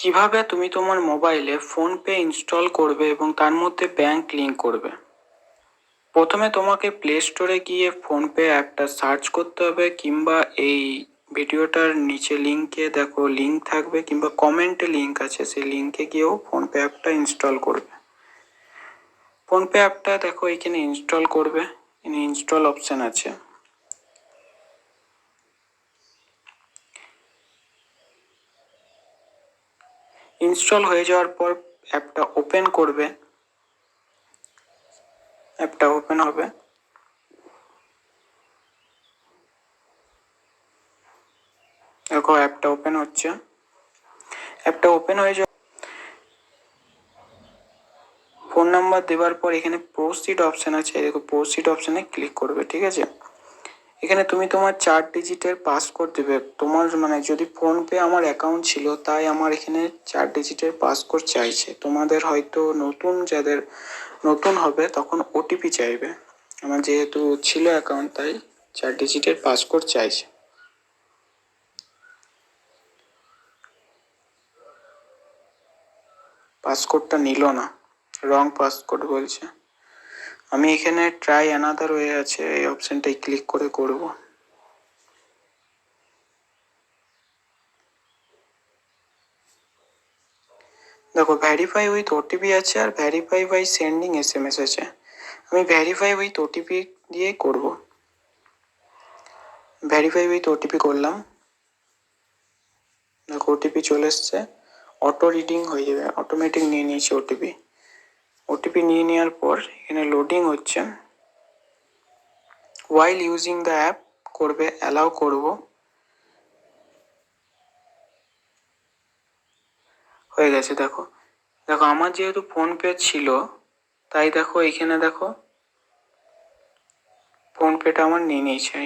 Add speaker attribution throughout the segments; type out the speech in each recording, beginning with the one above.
Speaker 1: কিভাবে তুমি তোমার মোবাইলে ফোনপে ইনস্টল করবে এবং তার মধ্যে ব্যাংক লিংক করবে। প্রথমে তোমাকে প্লে স্টোরে গিয়ে ফোনপে অ্যাপটা সার্চ করতে হবে, কিংবা এই ভিডিওটার নিচে লিঙ্কে দেখো লিঙ্ক থাকবে, কিংবা কমেন্টে লিঙ্ক আছে, সেই লিঙ্কে গিয়েও ফোনপে অ্যাপটা ইনস্টল করবে। ফোনপে অ্যাপটা দেখো এখানে ইনস্টল করবে, ইনস্টল অপশান আছে। ইনস্টল হয়ে যাওয়ার পর অ্যাপটা ওপেন করবে, অ্যাপটা ওপেন হবে। দেখো অ্যাপটা ওপেন হচ্ছে। অ্যাপটা ওপেন হয়ে যাওয়ার ফোন নাম্বার দেওয়ার পর এখানে প্রোসিড অপশান আছে, দেখো প্রোসিড অপশানে ক্লিক করবে। ঠিক আছে, এখানে তুমি তোমার 4 ডিজিটের পাসকোড দেবে। তোমার যদি ফোনপে আমার অ্যাকাউন্ট ছিল, তাই আমার এখানে 4 ডিজিটের পাসকোড চাইছে। তোমাদের হয়তো যাদের নতুন হবে তখন ওটিপি চাইবে। আমার যেহেতু ছিল অ্যাকাউন্ট, তাই 4 ডিজিটের পাসকোড চাইছে। পাসকোডটা নিল না, রং পাসকোড বলছে। আমি এখানে ট্রাই অ্যানাদার ওয়ে আছে, এই অপশানটাই ক্লিক করে করব। দেখো ভ্যারিফাই উইথ ওটিপি আছে, আর ভ্যারিফাই বাই সেন্ডিং SMS আছে। আমি ভ্যারিফাই উইথ ওটিপি দিয়ে করব। ভ্যারিফাই উইথ ওটিপি করলাম। দেখো ওটিপি চলে এসছে, অটো রিডিং হয়ে যাবে, অটোমেটিক নিয়ে নিয়েছে ওটিপি। ওটিপি নিয়ে নেওয়ার পর এখানে লোডিং হচ্ছে। ওয়াইল ইউজিং দ্য অ্যাপ করবে, অ্যালাউ করব। হয়ে গেছে। দেখো দেখো আমার যেহেতু ফোনপে ছিল, তাই দেখো এখানে দেখো ফোনপেটা আমার নিয়ে নিয়েছে।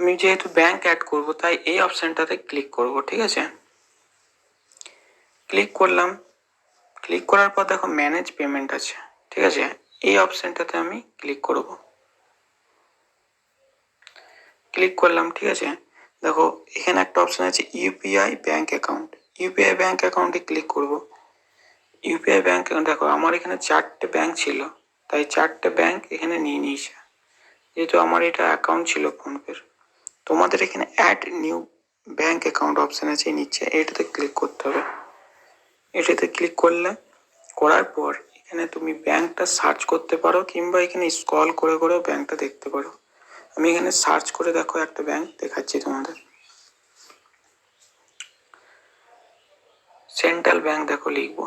Speaker 1: আমি যেহেতু ব্যাংক অ্যাড করব, তাই এই অপশানটাতে ক্লিক করব। ঠিক আছে, ক্লিক করলাম। ক্লিক করার পর দেখো ম্যানেজ পেমেন্ট আছে। ঠিক আছে, এই অপশানটাতে আমি ক্লিক করব। ক্লিক করলাম। ঠিক আছে, দেখো এখানে একটা অপশান আছে UPI bank account. UPI bank অ্যাকাউন্টে ক্লিক করব। ইউপিআই ব্যাংক দেখো আমার এখানে 4টে ব্যাংক ছিল, তাই 4টে ব্যাংক এখানে নিয়ে নিয়েছে, যেহেতু আমার এটা অ্যাকাউন্ট ছিল ফোনপের। তোমাদের এখানে add new bank account option আছে নিচে, এটাতে ক্লিক করতে হবে। এটাতে ক্লিক করার পর এখানে তুমি ব্যাংকটা সার্চ করতে পারো, কিংবা এখানে স্ক্রল করে করেও ব্যাংকটা দেখতে পারো। আমি এখানে সার্চ করে দেখো একটা ব্যাংক দেখাচ্ছি তোমাদের। সেন্ট্রাল ব্যাংক দেখো লিখবো।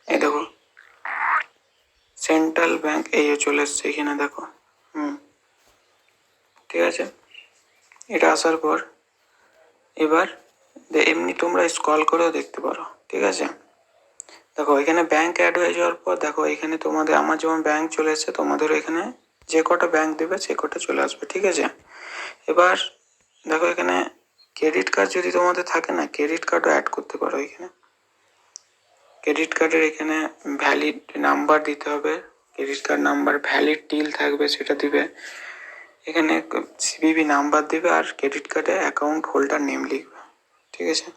Speaker 1: এই দেখো সেন্ট্রাল ব্যাংক, এই চলে এসছে এখানে দেখো। ঠিক আছে, এটা আসার পর এবার এমনি তোমরা স্ক্রল করেও দেখতে পারো। ঠিক আছে, দেখো এখানে ব্যাংক অ্যাড হয়ে যাওয়ার পর দেখো এখানে তোমাদের, আমার যেমন ব্যাংক চলে এসেছে, তোমাদের এখানে যে কটা ব্যাংক দেবে সে কটা চলে আসবে। ঠিক আছে, এবার দেখো এখানে ক্রেডিট কার্ড যদি তোমাদের থাকে না, ক্রেডিট কার্ডও অ্যাড করতে পারো। এখানে ক্রেডিট কার্ডের এখানে ভ্যালিড নাম্বার দিতে হবে, credit card number valid till থাকবে সেটা দিবে। এখানে সিভিভি নাম্বার দিবে, আর ক্রেডিট কার্ডে অ্যাকাউন্ট হোল্ডার নেম লিখবে। ঠিক আছে,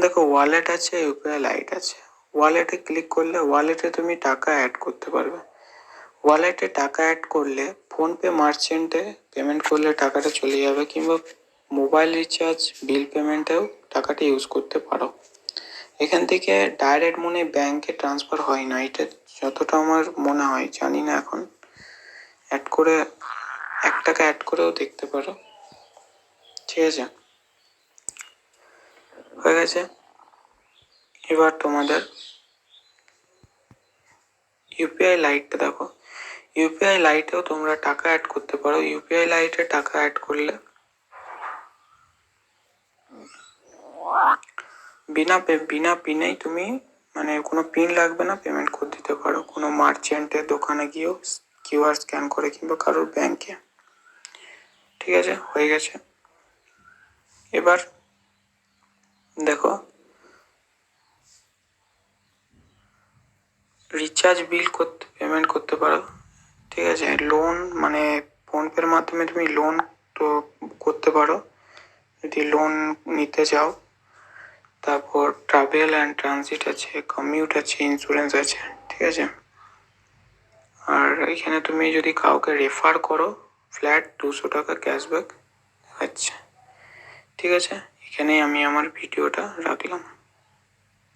Speaker 1: দেখো ওয়ালেট আছে, ইউপিআই লাইট আছে। ওয়ালেটে ক্লিক করলে ওয়ালেটে তুমি টাকা অ্যাড করতে পারবে। ওয়ালেটে টাকা অ্যাড করলে ফোনপে মার্চেন্টে পেমেন্ট করলে টাকাটা চলে যাবে, কিংবা মোবাইল রিচার্জ বিল পেমেন্টেও টাকাটা ইউজ করতে পারো। এখান থেকে ডাইরেক্ট মনে ব্যাংকে ট্রান্সফার হয় না, এটা যতটা আমার মনে হয়, জানি না এখন। অ্যাড করে 1 টাকা অ্যাড করেও দেখতে পারো। ঠিক আছে, হয়ে গেছে। এবার তোমাদের ইউপিআই লাইটটা দেখো, ইউপিআই লাইটেও তোমরা টাকা অ্যাড করতে পারো। ইউপিআই লাইটে টাকা অ্যাড করলে বিনা পিনেই তুমি কোনো পিন লাগবে না, পেমেন্ট করে দিতে পারো কোনো মার্চেন্টের দোকানে গিয়েও, কিউআর স্ক্যান করে, কিংবা কারোর ব্যাংকে। ঠিক আছে, হয়ে গেছে। এবার দেখো রিচার্জ বিল করতে পেমেন্ট করতে পারো, ঠিক আছে। লোন মানে ফোনপের মাধ্যমে তুমি লোন তো করতে পারো যদি লোন নিতে চাও। তারপর ট্রাভেল অ্যান্ড ট্রানজিট আছে, কমিউট আছে, ইন্স্যুরেন্স আছে, ঠিক আছে। আর এখানে তুমি যদি কাউকে রেফার করো ফ্ল্যাট 200 টাকা ক্যাশব্যাক। আচ্ছা, ঠিক আছে, এখানেই আমি আমার ভিডিওটা রাখলাম।